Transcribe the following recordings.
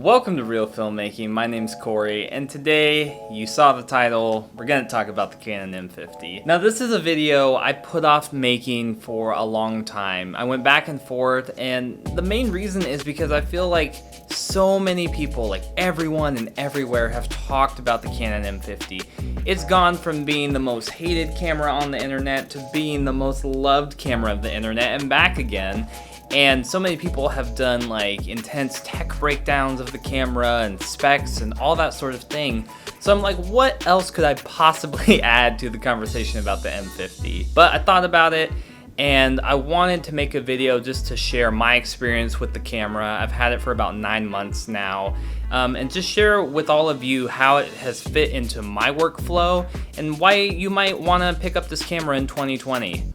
Welcome to Reel Filmmaking. My name's Corey, and today, you saw the title, we're going to talk about the Canon M50. Now this is a video I put off making for a long time. I went back and forth, and the main reason is because I feel like so many people, like everyone and everywhere, have talked about the Canon M50. It's gone from being the most hated camera on the internet to being the most loved camera of the internet and back again. And so many people have done like intense tech breakdowns of the camera and specs and all that sort of thing. So I'm like, what else could I possibly add to the conversation about the M50? But I thought about it, and I wanted to make a video just to share my experience with the camera. I've had it for about 9 months now, and just share with all of you how it has fit into my workflow and why you might want to pick up this camera in 2020.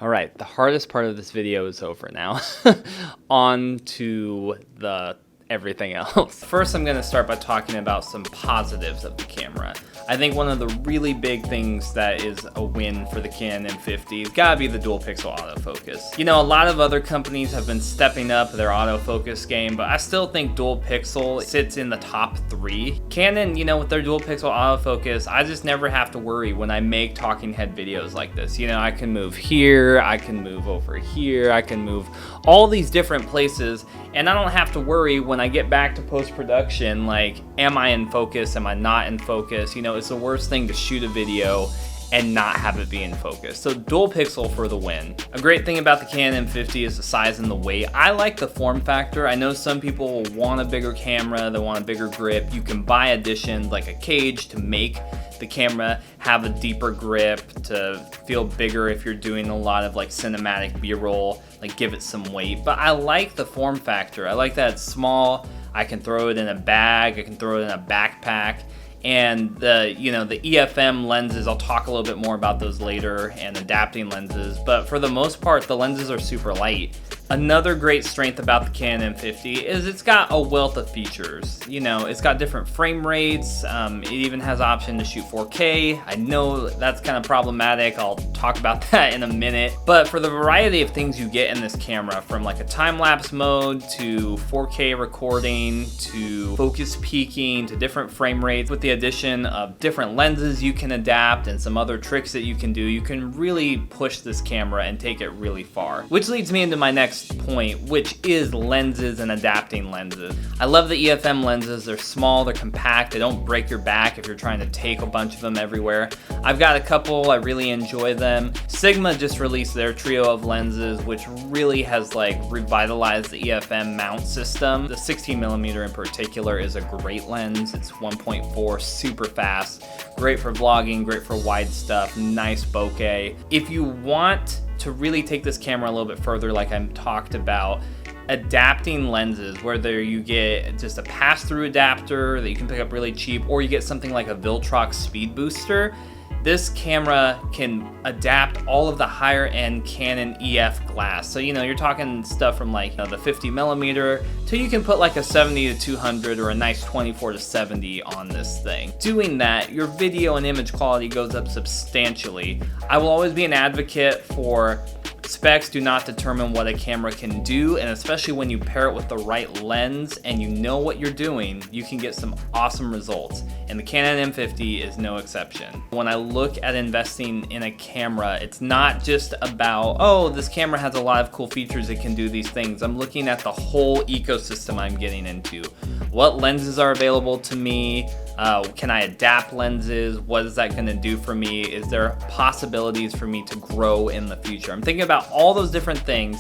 Alright, the hardest part of this video is over now. On to the everything else. First, I'm going to start by talking about some positives of the camera. I think one of the really big things that is a win for the Canon M50 has got to be the dual pixel autofocus. You know, a lot of other companies have been stepping up their autofocus game, but I still think dual pixel sits in the top 3. Canon, you know, with their dual pixel autofocus, I just never have to worry when I make talking head videos like this. You know, I can move here, I can move over here, I can move all these different places, and I don't have to worry when I get back to post-production, like, am I in focus, am I not in focus? You know, it's the worst thing to shoot a video and not have it be in focus. So dual pixel for the win. A great thing about the Canon M50 is the size and the weight. I like the form factor. I know some people will want a bigger camera, they want a bigger grip. You can buy additions like a cage to make the camera have a deeper grip, to feel bigger if you're doing a lot of like cinematic B-roll, like give it some weight. But I like the form factor. I like that it's small. I can throw it in a bag, I can throw it in a backpack. And the EFM lenses, I'll talk a little bit more about those later, and adapting lenses, but for the most part, the lenses are super light. Another great strength about the Canon M50 is it's got a wealth of features. You know, it's got different frame rates, it even has option to shoot 4K. I know that's kind of problematic, I'll talk about that in a minute, but for the variety of things you get in this camera, from like a time-lapse mode to 4K recording to focus peaking to different frame rates, with the addition of different lenses you can adapt and some other tricks that you can do, you can really push this camera and take it really far. Which leads me into my next point, which is lenses and adapting lenses. I love the EFM lenses. They're small, they're compact, they don't break your back if you're trying to take a bunch of them everywhere. I've got a couple, I really enjoy them. Sigma just released their trio of lenses, which really has like revitalized the EFM mount system. The 16mm in particular is a great lens. It's 1.4, super fast, great for vlogging, great for wide stuff, nice bokeh. If you want to really take this camera a little bit further, like I talked about, adapting lenses, whether you get just a pass-through adapter that you can pick up really cheap, or you get something like a Viltrox speed booster, this camera can adapt all of the higher end Canon EF glass. So, you know, you're talking stuff from like the 50mm till you can put like a 70-200 or a nice 24-70 on this thing. Doing that, your video and image quality goes up substantially. I will always be an advocate for specs do not determine what a camera can do, and especially when you pair it with the right lens and you know what you're doing, you can get some awesome results, and the Canon M50 is no exception. When I look at investing in a camera, it's not just about, oh, this camera has a lot of cool features, it can do these things. I'm looking at the whole ecosystem I'm getting into. What lenses are available to me? Can I adapt lenses? What is that going to do for me? Is there possibilities for me to grow in the future? I'm thinking about all those different things,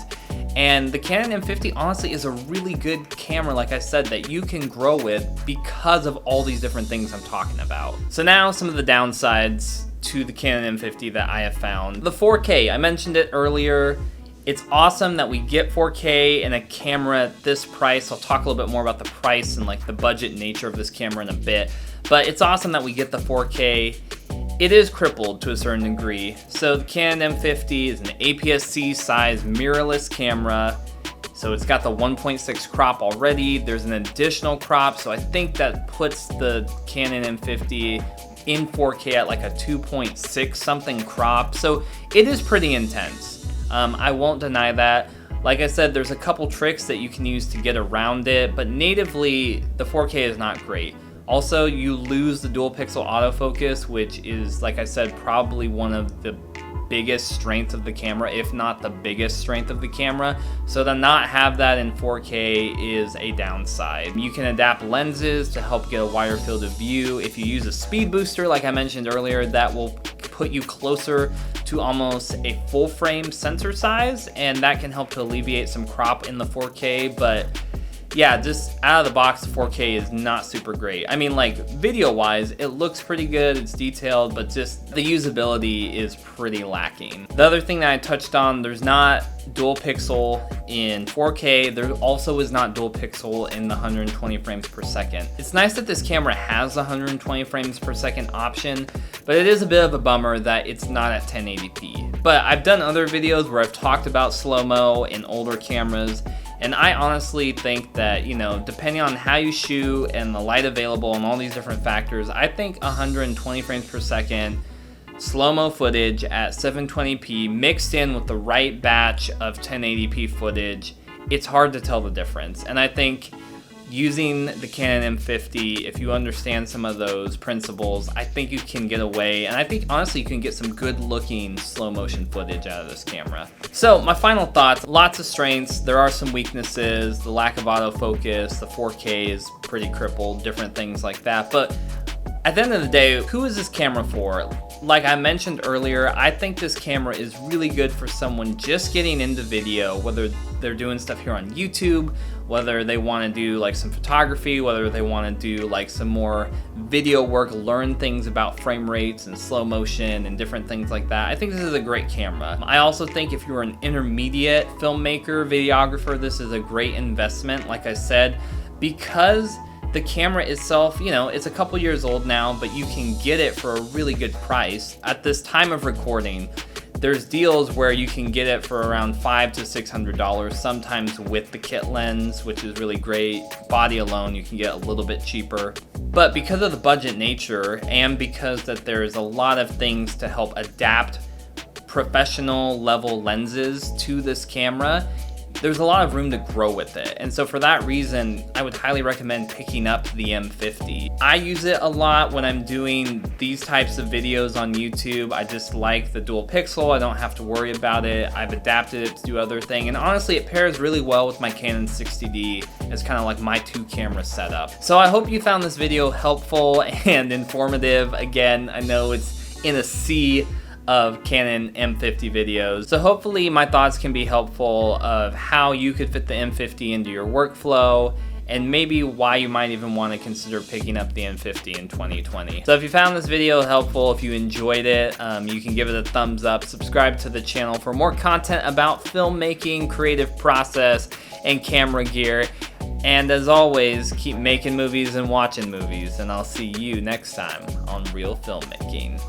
and the Canon M50 honestly is a really good camera, like I said, that you can grow with because of all these different things I'm talking about. So now some of the downsides to the Canon M50 that I have found. The 4K, I mentioned it earlier. It's awesome that we get 4K in a camera at this price. I'll talk a little bit more about the price and like the budget nature of this camera in a bit, but it's awesome that we get the 4K. It is crippled to a certain degree. So the Canon M50 is an APS-C size mirrorless camera. So it's got the 1.6 crop already. There's an additional crop, so I think that puts the Canon M50 in 4K at like a 2.6 something crop. So it is pretty intense. I won't deny that. Like I said, there's a couple tricks that you can use to get around it, but natively, the 4K is not great. Also, you lose the dual pixel autofocus, which is, like I said, probably one of the biggest strengths of the camera, if not the biggest strength of the camera. So to not have that in 4K is a downside. You can adapt lenses to help get a wider field of view. If you use a speed booster, like I mentioned earlier, that will put you closer to almost a full frame sensor size, and that can help to alleviate some crop in the 4K. But yeah, just out of the box, 4K is not super great. I mean, like, video-wise, it looks pretty good, it's detailed, but just the usability is pretty lacking. The other thing that I touched on, there's not dual pixel in 4K. There also is not dual pixel in the 120 frames per second. It's nice that this camera has the 120 frames per second option, but it is a bit of a bummer that it's not at 1080p. But I've done other videos where I've talked about slow-mo in older cameras, and I honestly think that, you know, depending on how you shoot and the light available and all these different factors, I think 120 frames per second slow-mo footage at 720p mixed in with the right batch of 1080p footage, it's hard to tell the difference. And I think using the Canon M50, if you understand some of those principles, I think you can get away, and I think honestly you can get some good looking slow motion footage out of this camera. So my final thoughts, lots of strengths, there are some weaknesses, the lack of autofocus, the 4K is pretty crippled, different things like that, but at the end of the day, who is this camera for? Like I mentioned earlier, I think this camera is really good for someone just getting into video, whether they're doing stuff here on YouTube, whether they want to do like some photography, whether they want to do like some more video work, learn things about frame rates and slow motion and different things like that. I think this is a great camera. I also think if you're an intermediate filmmaker, videographer, this is a great investment, like I said, because the camera itself, you know, it's a couple years old now, but you can get it for a really good price. At this time of recording, there's deals where you can get it for around $500 to $600, sometimes with the kit lens, which is really great. Body alone, you can get a little bit cheaper. But because of the budget nature, and because that there's a lot of things to help adapt professional level lenses to this camera, there's a lot of room to grow with it. And so for that reason, I would highly recommend picking up the M50. I use it a lot when I'm doing these types of videos on YouTube. I just like the dual pixel. I don't have to worry about it. I've adapted it to do other things. And honestly, it pairs really well with my Canon 60D as kind of like my two camera setup. So I hope you found this video helpful and informative. Again, I know it's in a sea of Canon M50 videos. So hopefully my thoughts can be helpful of how you could fit the M50 into your workflow, and maybe why you might even want to consider picking up the M50 in 2020. So if you found this video helpful, if you enjoyed it, you can give it a thumbs up, subscribe to the channel for more content about filmmaking, creative process, and camera gear. And as always, keep making movies and watching movies, and I'll see you next time on Reel Filmmaking.